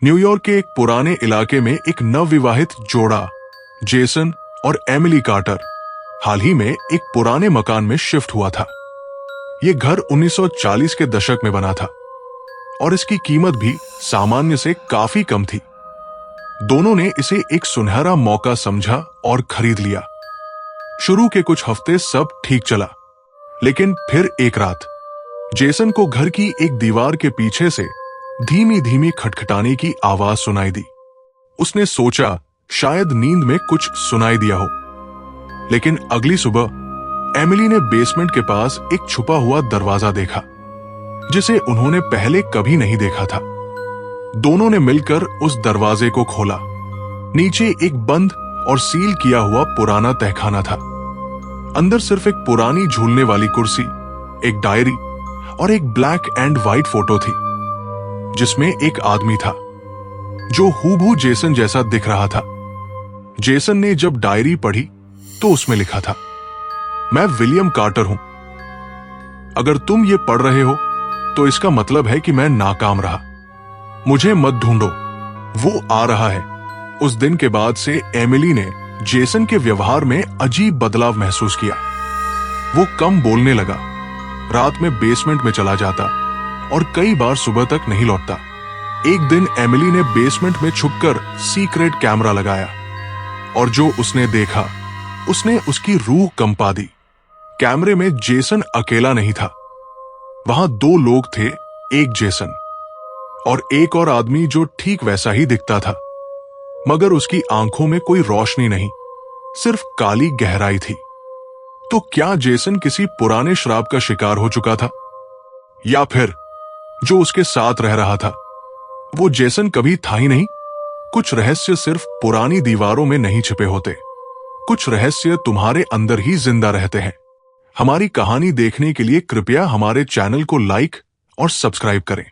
New York के एक पुराने इलाके में एक नवविवाहित जोड़ा जेसन और एमिली कार्टर हाल ही में एक पुराने मकान में शिफ्ट हुआ था। ये घर 1940 के दशक में बना था और इसकी कीमत भी सामान्य से काफी कम थी। दोनों ने इसे एक सुनहरा मौका समझा और खरीद लिया। शुरू के कुछ हफ्ते सब ठीक चला, लेकिन फिर एक रात जेसन को घर की एक दीवार के पीछे से धीमी धीमी खटखटाने की आवाज सुनाई दी। उसने सोचा शायद नींद में कुछ सुनाई दिया हो, लेकिन अगली सुबह एमिली ने बेसमेंट के पास एक छुपा हुआ दरवाजा देखा जिसे उन्होंने पहले कभी नहीं देखा था। दोनों ने मिलकर उस दरवाजे को खोला। नीचे एक बंद और सील किया हुआ पुराना तहखाना था। अंदर सिर्फ एक पुरानी झूलने वाली कुर्सी, एक डायरी और एक ब्लैक एंड व्हाइट फोटो थी जिसमें एक आदमी था जो हूबहू जेसन जैसा दिख रहा था। जेसन ने जब डायरी पढ़ी तो उसमें लिखा था, मैं विलियम कार्टर हूं। अगर तुम ये पढ़ रहे हो तो इसका मतलब है कि मैं नाकाम रहा। मुझे मत ढूंढो, वो आ रहा है। उस दिन के बाद से एमिली ने जेसन के व्यवहार में अजीब बदलाव महसूस किया। वो कम बोलने लगा, रात में बेसमेंट में चला जाता और कई बार सुबह तक नहीं लौटता। एक दिन एमिली ने बेसमेंट में छुपकर सीक्रेट कैमरा लगाया और जो उसने देखा उसने उसकी रूह कंपा दी। कैमरे में जेसन अकेला नहीं था, वहां दो लोग थे, एक जेसन और एक और आदमी जो ठीक वैसा ही दिखता था, मगर उसकी आंखों में कोई रोशनी नहीं, सिर्फ काली गहराई थी। तो क्या जेसन किसी पुराने श्राप का शिकार हो चुका था, या फिर जो उसके साथ रह रहा था वो जेसन कभी था ही नहीं? कुछ रहस्य सिर्फ पुरानी दीवारों में नहीं छिपे होते, कुछ रहस्य तुम्हारे अंदर ही जिंदा रहते हैं। हमारी कहानी देखने के लिए कृपया हमारे चैनल को लाइक और सब्सक्राइब करें।